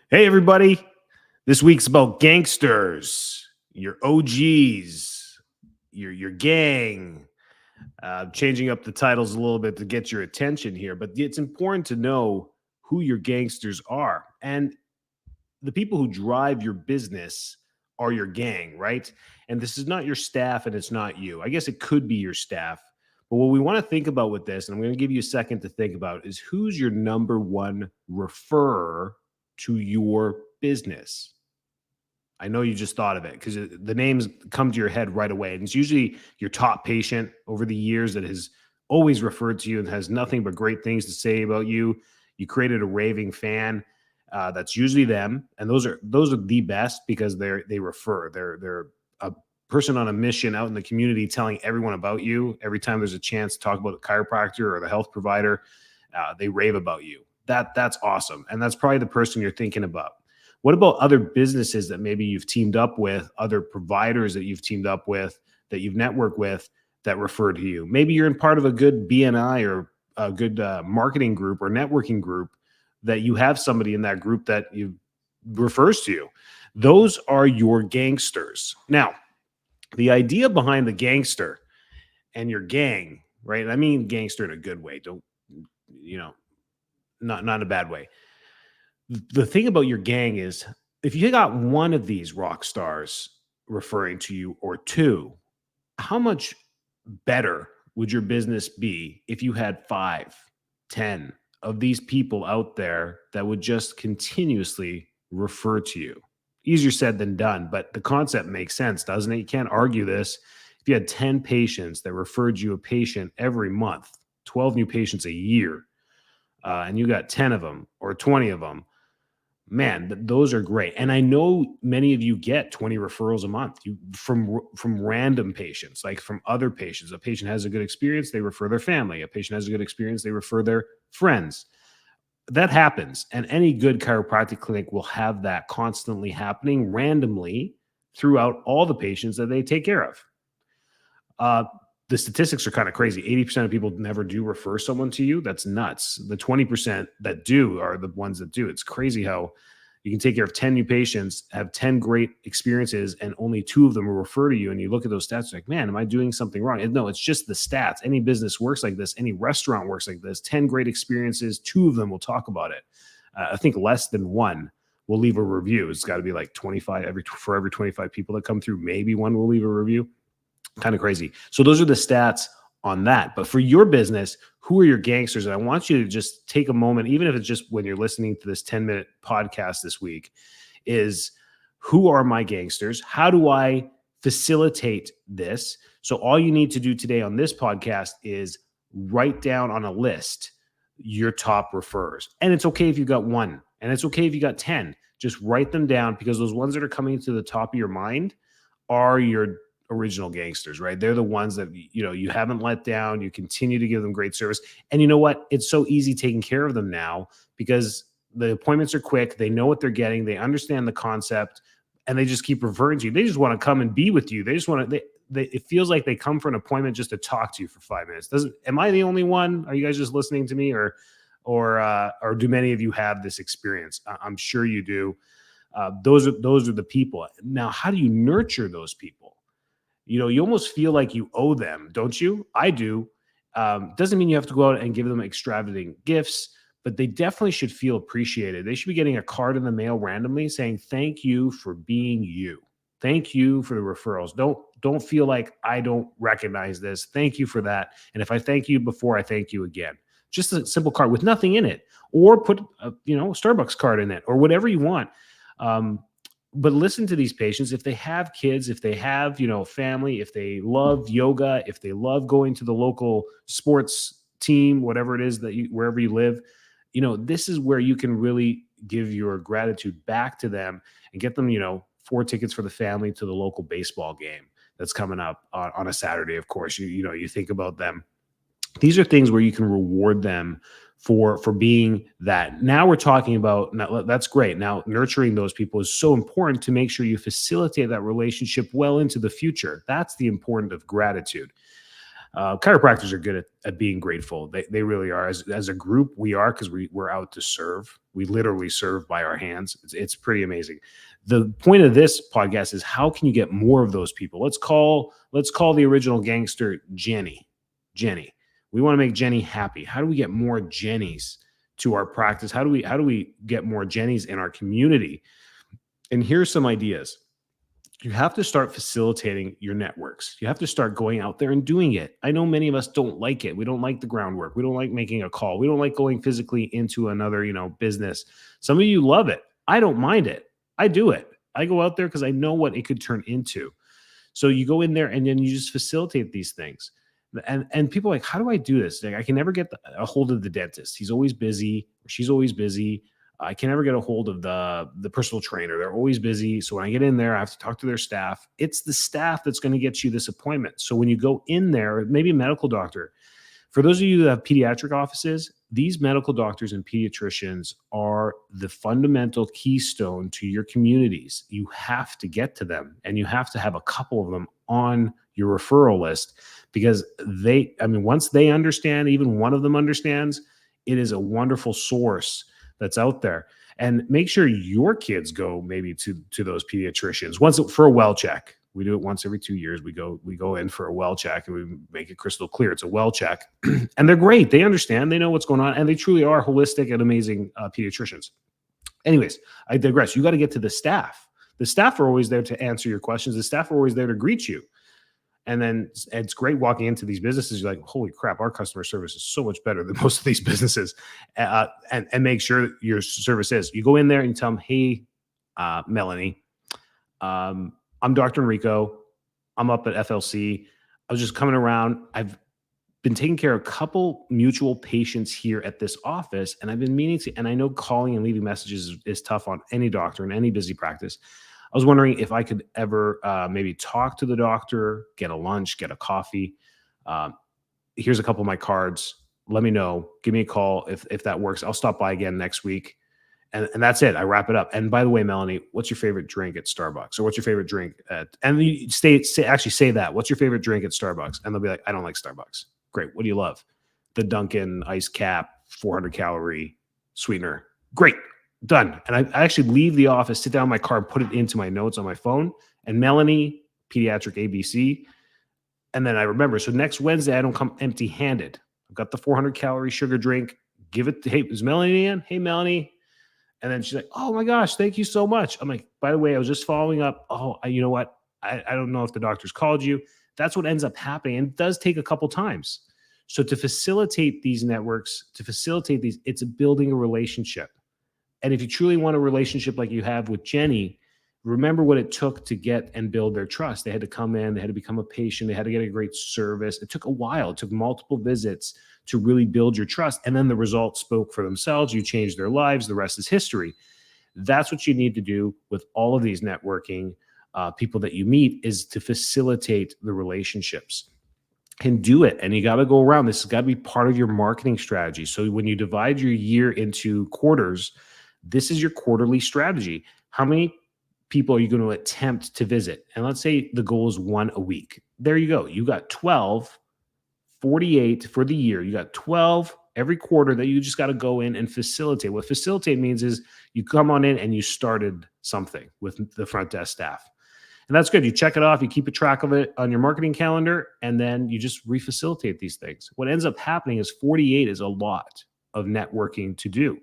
Hey, everybody. This week's about gangsters, your OGs, your gang. Changing up the titles a little bit to get your attention here, but it's important to know who your gangsters are. And the people who drive your business are your gang, right? And this is not your staff and it's not you. I guess it could be your staff. But what we want to think about with this, and I'm going to give you a second to think about, is who's your number one referrer to your business? I know you just thought of it because the names come to your head right away. And it's usually your top patient over the years that has always referred to you and has nothing but great things to say about you. You created a raving fan. That's usually them, and those are the best because they refer. They're a person on a mission out in the community, telling everyone about you. Every time there's a chance to talk about the chiropractor or the health provider, they rave about you. That's awesome, and that's probably the person you're thinking about. What about other businesses that maybe you've teamed up with, other providers that you've teamed up with, that you've networked with that refer to you? Maybe you're in part of a good BNI or a good marketing group or networking group that you have somebody in that group that you refers to you. Those are your gangsters. Now, the idea behind the gangster and your gang, right? And I mean gangster in a good way. Don't, you know, not in a bad way. The thing about your gang is if you got one of these rock stars referring to you or two, how much better would your business be if you had 5, 10 of these people out there that would just continuously refer to you? Easier said than done, but the concept makes sense, doesn't it? You can't argue this. If you had 10 patients that referred you a patient every month, 12 new patients a year, and you got 10 of them or 20 of them, man, those are great. And I know many of you get 20 referrals a month from random patients, like from other patients. A patient has a good experience, they refer their family. A patient has a good experience, they refer their friends. That happens. And any good chiropractic clinic will have that constantly happening randomly throughout all the patients that they take care of. The statistics are kind of crazy. 80% of people never do refer someone to you. That's nuts. The 20% that do are the ones that do. It's crazy how you can take care of 10 new patients, have 10 great experiences, and only 2 of them will refer to you. And you look at those stats, like, man, am I doing something wrong? And no, it's just the stats. Any business works like this. Any restaurant works like this. 10 great experiences, 2 of them will talk about it. I think less than 1 will leave a review. It's got to be like 25 for every 25 people that come through. Maybe 1 will leave a review. Kind of crazy. So those are the stats on that. But for your business, who are your gangsters? And I want you to just take a moment, even if it's just when you're listening to this 10-minute podcast this week, is who are my gangsters? How do I facilitate this? So all you need to do today on this podcast is write down on a list your top referrers. And it's okay if you got 1, and it's okay if you got 10. Just write them down, because those ones that are coming to the top of your mind are your original gangsters, right? They're the ones that, you haven't let down. You continue to give them great service. And you know what? It's so easy taking care of them now because the appointments are quick. They know what they're getting. They understand the concept, and they just keep referring to you. They just want to come and be with you. They just want to, it feels like they come for an appointment just to talk to you for 5 minutes. Am I the only one? Are you guys just listening to me, or do many of you have this experience? I'm sure you do. Those are the people. Now, how do you nurture those people? You almost feel like you owe them, don't you? I do. Doesn't mean you have to go out and give them extravagant gifts, but they definitely should feel appreciated. They should be getting a card in the mail randomly saying, thank you for being you. Thank you for the referrals. Don't feel like I don't recognize this. Thank you for that. And if I thank you before, I thank you again. Just a simple card with nothing in it, or put a Starbucks card in it, or whatever you want. But listen to these patients. If they have kids, if they have, family, if they love yoga, if they love going to the local sports team, whatever it is wherever you live, this is where you can really give your gratitude back to them and get them, 4 tickets for the family to the local baseball game that's coming up on a Saturday. Of course, you think about them. These are things where you can reward them for being that. Now we're talking about, now that's great. Now nurturing those people is so important to make sure you facilitate that relationship well into the future. That's the importance of gratitude. Chiropractors are good at being grateful. They really are. As a group, we are, because we're out to serve. We literally serve by our hands. It's pretty amazing. The point of this podcast is, how can you get more of those people? Let's call the original gangster Jenny. Jenny. We want to make Jenny happy. How do we get more Jennies to our practice? How do we get more Jennies in our community? And here's some ideas. You have to start facilitating your networks. You have to start going out there and doing it. I know many of us don't like it. We don't like the groundwork. We don't like making a call. We don't like going physically into another, business. Some of you love it. I don't mind it. I do it. I go out there because I know what it could turn into. So you go in there and then you just facilitate these things. And people are like, how do I do this? Like, I can never get a hold of the dentist. He's always busy, or she's always busy. I can never get a hold of the personal trainer. They're always busy. So when I get in there, I have to talk to their staff. It's the staff that's going to get you this appointment. So when you go in there, maybe a medical doctor, for those of you that have pediatric offices, these medical doctors and pediatricians are the fundamental keystone to your communities. You have to get to them, and you have to have a couple of them on your referral list, because once they understand, even one of them understands, it is a wonderful source that's out there. And make sure your kids go maybe to those pediatricians once for a well check. We do it once every 2 years. We go in for a well check, and we make it crystal clear it's a well check. And they're great. They understand. They know what's going on, and they truly are holistic and amazing pediatricians. Anyways, I digress. You got to get to the staff. The staff are always there to answer your questions. The staff are always there to greet you. And then it's great walking into these businesses. You're like, holy crap, our customer service is so much better than most of these businesses. And make sure your service is. You go in there and tell them, hey, Melanie, I'm Dr. Enrico. I'm up at FLC. I was just coming around. I've been taking care of a couple mutual patients here at this office, and I've been meaning to, and I know calling and leaving messages is tough on any doctor in any busy practice. I was wondering if I could ever maybe talk to the doctor, get a lunch, get a coffee. Here's a couple of my cards. Let me know. Give me a call if that works. I'll stop by again next week. And that's it. I wrap it up. And by the way, Melanie, what's your favorite drink at Starbucks? Or what's your favorite drink at, and you say that. What's your favorite drink at Starbucks? And they'll be like, I don't like Starbucks. Great. What do you love? The Dunkin' ice cap, 400 calorie sweetener. Great. Done. And I actually leave the office, sit down in my car, put it into my notes on my phone, and Melanie, pediatric ABC. And then I remember, so next Wednesday, I don't come empty handed. I've got the 400 calorie sugar drink. Give it to, hey, is Melanie in? Hey, Melanie. And then she's like, oh my gosh, thank you so much. I'm like, by the way, I was just following up. Oh, you know what? I don't know if the doctor's called you. That's what ends up happening. And it does take a couple times. So to facilitate these networks, it's building a relationship. And if you truly want a relationship like you have with Jenny, remember what it took to get and build their trust. They had to come in, they had to become a patient, they had to get a great service. It took a while. It took multiple visits to really build your trust. And then the results spoke for themselves. You changed their lives. The rest is history. That's what you need to do with all of these networking people that you meet, is to facilitate the relationships. And do it. And you got to go around. This has got to be part of your marketing strategy. So when you divide your year into quarters, this is your quarterly strategy. How many people are you going to attempt to visit? And let's say the goal is 1 a week. There you go. You got 12, 48 for the year. You got 12 every quarter that you just got to go in and facilitate. What facilitate means is you come on in and you started something with the front desk staff. And that's good. You check it off, you keep a track of it on your marketing calendar, and then you just refacilitate these things. What ends up happening is 48 is a lot of networking to do.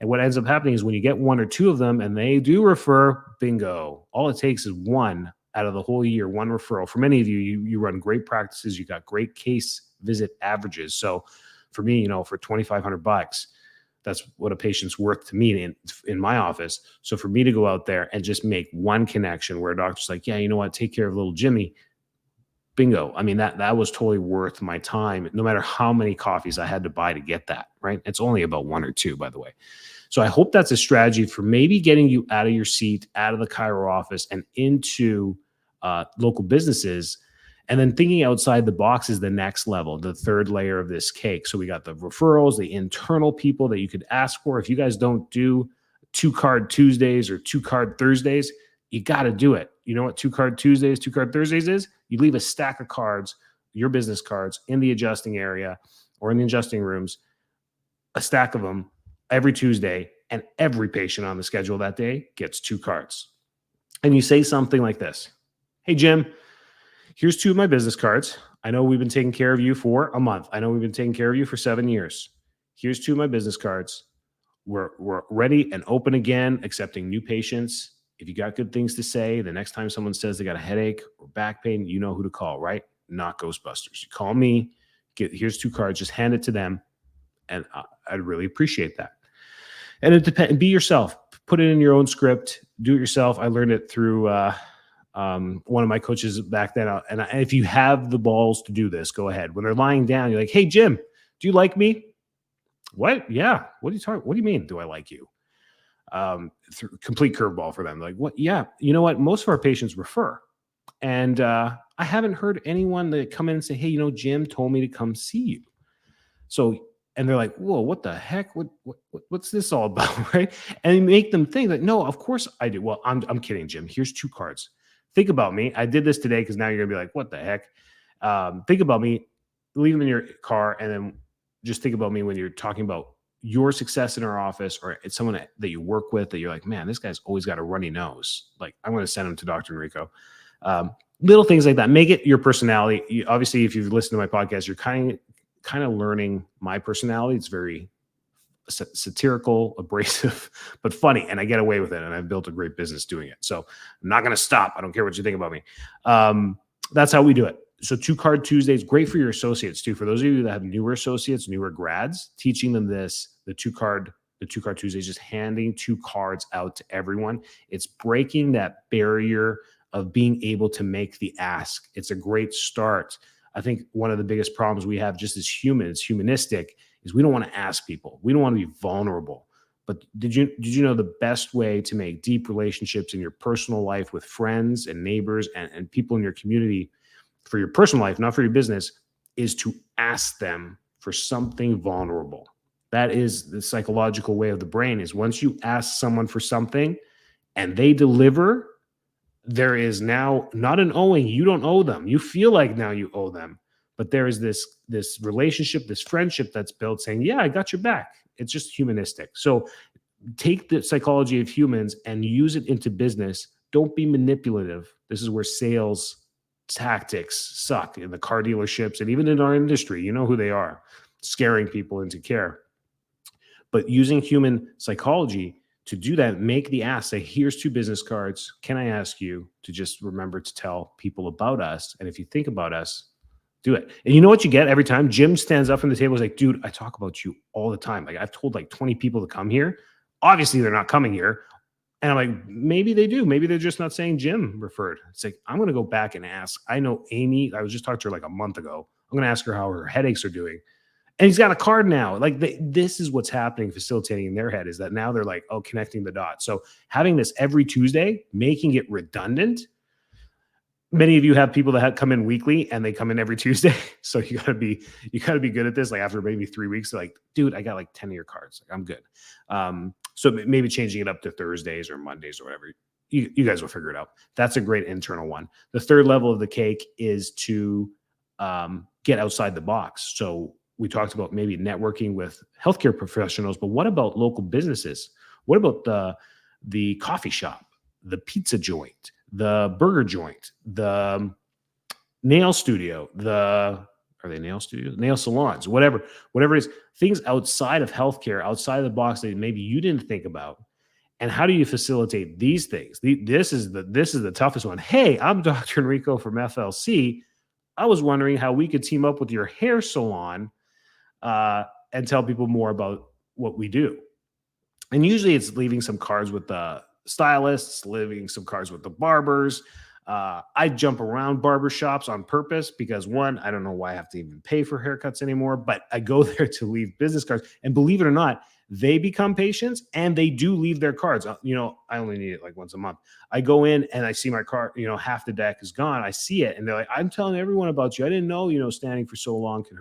And what ends up happening is when you get 1 or 2 of them and they do refer, bingo. All it takes is 1 out of the whole year, 1 referral. For many of you, you run great practices. You got great case visit averages. So for me, for $2,500, that's what a patient's worth to me in my office. So for me to go out there and just make 1 connection where a doctor's like, yeah, you know what, take care of little Jimmy, bingo. I mean, that was totally worth my time, no matter how many coffees I had to buy to get that, right? It's only about 1 or 2, by the way. So I hope that's a strategy for maybe getting you out of your seat, out of the chiro office, and into local businesses. And then thinking outside the box is the next level, the third layer of this cake. So we got the referrals, the internal people that you could ask for. If you guys don't do 2-card Tuesdays or 2-card Thursdays, you got to do it. You know what 2-card Tuesdays, 2-card Thursdays is? You leave a stack of cards your business cards in the adjusting area or in the adjusting rooms, a stack of them every Tuesday, and every patient on the schedule that day gets 2 cards. And you say something like this: "Hey, Jim, here's 2 of my business cards. I know we've been taking care of you for a month. I know we've been taking care of you for 7 years. Here's 2 of my business cards. We're ready and open again, accepting new patients. If you got good things to say, the next time someone says they got a headache or back pain, you know who to call, right? Not Ghostbusters. You call me, here's 2 cards, just hand it to them, and I'd really appreciate that." And it depends. Be yourself. Put it in your own script. Do it yourself. I learned it through one of my coaches back then. And if you have the balls to do this, go ahead. When they're lying down, you're like, "Hey, Jim, do you like me?" "What? Yeah." "What are you talking? What do you mean? Do I like you?" Complete curveball for them. Like, "What? Yeah." You know what? Most of our patients refer, and I haven't heard anyone that come in and say, "Hey, Jim told me to come see you." So, and they're like, "Whoa, what the heck? What's this all about?" Right? And you make them think that, "No, of course I do." "Well, I'm kidding, Jim. Here's 2 cards. Think about me. I did this today because now you're gonna be like, what the heck?" Think about me. Leave them in your car, and then just think about me when you're talking about your success in our office, or it's someone that you work with that you're like, "Man, this guy's always got a runny nose. Like, I'm going to send him to Dr. Enrico." Little things like that. Make it your personality. Obviously, if you've listened to my podcast, you're kind of learning my personality. It's very satirical, abrasive, but funny, and I get away with it. And I've built a great business doing it. So I'm not going to stop. I don't care what you think about me. That's how we do it. So 2 card Tuesdays, great for your associates too. For those of you that have newer associates, newer grads, teaching them this, the 2 card Tuesdays, just handing 2 cards out to everyone. It's breaking that barrier of being able to make the ask. It's a great start. I think one of the biggest problems we have just as humans, humanistic, is we don't want to ask people. We don't want to be vulnerable. But did you know the best way to make deep relationships in your personal life with friends and neighbors and people in your community, for your personal life, not for your business, is to ask them for something vulnerable? That is the psychological way of the brain, is once you ask someone for something and they deliver, there is now not an owing. You don't owe them. You feel like now you owe them, but there is this relationship, this friendship that's built saying, "Yeah, I got your back." It's just humanistic. So take the psychology of humans and use it into business. Don't be manipulative. This is where sales tactics suck in the car dealerships and even in our industry. You know who they are, scaring people into care. But using human psychology to do that, make the ask, say, "Here's 2 business cards. Can I ask you to just remember to tell people about us? And if you think about us, do it." And you know what you get every time? Jim stands up from the table and is like, "Dude, I talk about you all the time. Like, I've told like 20 people to come here. Obviously, they're not coming here." And I'm like, maybe they do. Maybe they're just not saying Jim referred. It's like, I'm going to go back and ask. I know Amy, I was just talking to her like a month ago. I'm going to ask her how her headaches are doing. And he's got a card now. Like, this is what's happening, facilitating in their head, is that now they're like, oh, connecting the dots. So having this every Tuesday, making it redundant. Many of you have people that come in weekly and they come in every Tuesday. So you gotta be good at this. Like after maybe 3 weeks, they're like, "Dude, I got like 10 of your cards. Like, I'm good." So maybe changing it up to Thursdays or Mondays or whatever. You guys will figure it out. That's a great internal one. The third level of the cake is to get outside the box. So we talked about maybe networking with healthcare professionals, but what about local businesses? What about the coffee shop, the pizza joint, the burger joint, the nail studio, are they nail studios, nail salons, whatever it is, things outside of healthcare, outside of the box that maybe you didn't think about. And how do you facilitate these things? This is the toughest one. "Hey, I'm Dr. Enrico from FLC. I was wondering how we could team up with your hair salon and tell people more about what we do." And usually it's leaving some cards with the stylists, leaving some cards with the barbers. I jump around barbershops on purpose because, one, I don't know why I have to even pay for haircuts anymore, but I go there to leave business cards. And believe it or not, they become patients and they do leave their cards. I only need it like once a month. I go in and I see my card, half the deck is gone. I see it and they're like, "I'm telling everyone about you. I didn't know, standing for so long can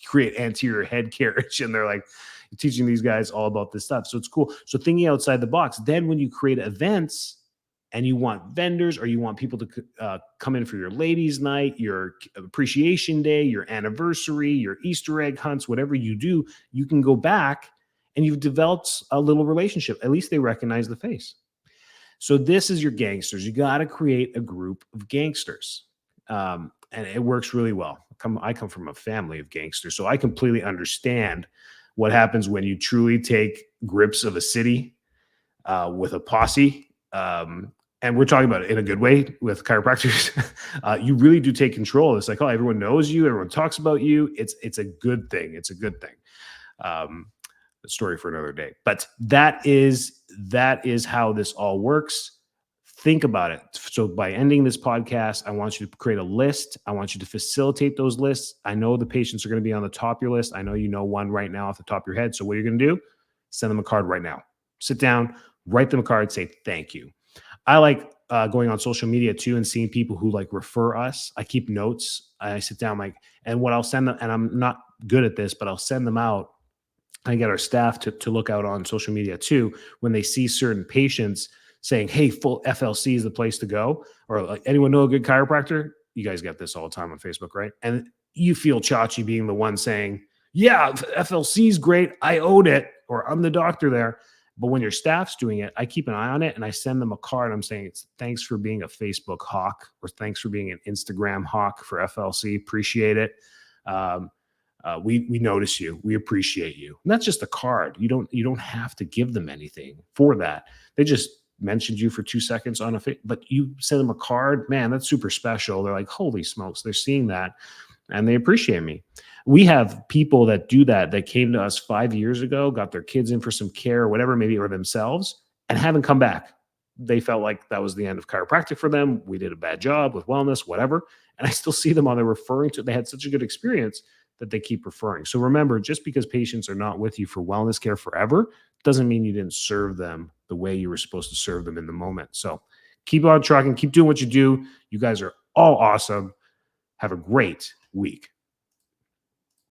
create anterior head carriage." And they're like, teaching these guys all about this stuff. So it's cool. So thinking outside the box. Then when you create events and you want vendors or you want people to come in for your ladies' night, your appreciation day, your anniversary, your Easter egg hunts, whatever you do, you can go back and you've developed a little relationship. At least they recognize the face. So this is your gangsters. You got to create a group of gangsters. And it works really well. I come from a family of gangsters, so I completely understand what happens when you truly take grips of a city with a posse. And we're talking about it in a good way with chiropractors. You really do take control. It's like, oh, everyone knows you. Everyone talks about you. It's a good thing. It's a good thing. A story for another day. But that is how this all works. Think about it. So by ending this podcast, I want you to create a list. I want you to facilitate those lists. I know the patients are going to be on the top of your list. I know you know one right now off the top of your head. So what you're going to do, send them a card right now. Sit down, write them a card, say thank you. I like going on social media too and seeing people who like refer us. I keep notes. I sit down and what I'll send them, and I'm not good at this, but I'll send them out. I get our staff to look out on social media too when they see certain patients saying, hey, full FLC is the place to go, or like, anyone know a good chiropractor? You guys get this all the time on Facebook, right? And you feel Chachi being the one saying, yeah, FLC is great. I owed it, or I'm the doctor there. But when your staff's doing it, I keep an eye on it and I send them a card. I'm saying, thanks for being a Facebook hawk, or thanks for being an Instagram hawk for FLC. Appreciate it. We notice you. We appreciate you. And that's just a card. You don't have to give them anything for that. They just mentioned you for 2 seconds on but you send them a card. Man, that's super special. They're like, holy smokes, they're seeing that and they appreciate me. We have people that do that came to us 5 years ago, got their kids in for some care or whatever, maybe, or themselves, and haven't come back. They felt like that was the end of chiropractic for them. We did a bad job with wellness, whatever. And I still see them on there referring to, they had such a good experience that they keep referring. So remember, just because patients are not with you for wellness care forever doesn't mean you didn't serve them the way you were supposed to serve them in the moment. So keep on trucking, keep doing what you do. You guys are all awesome. Have a great week.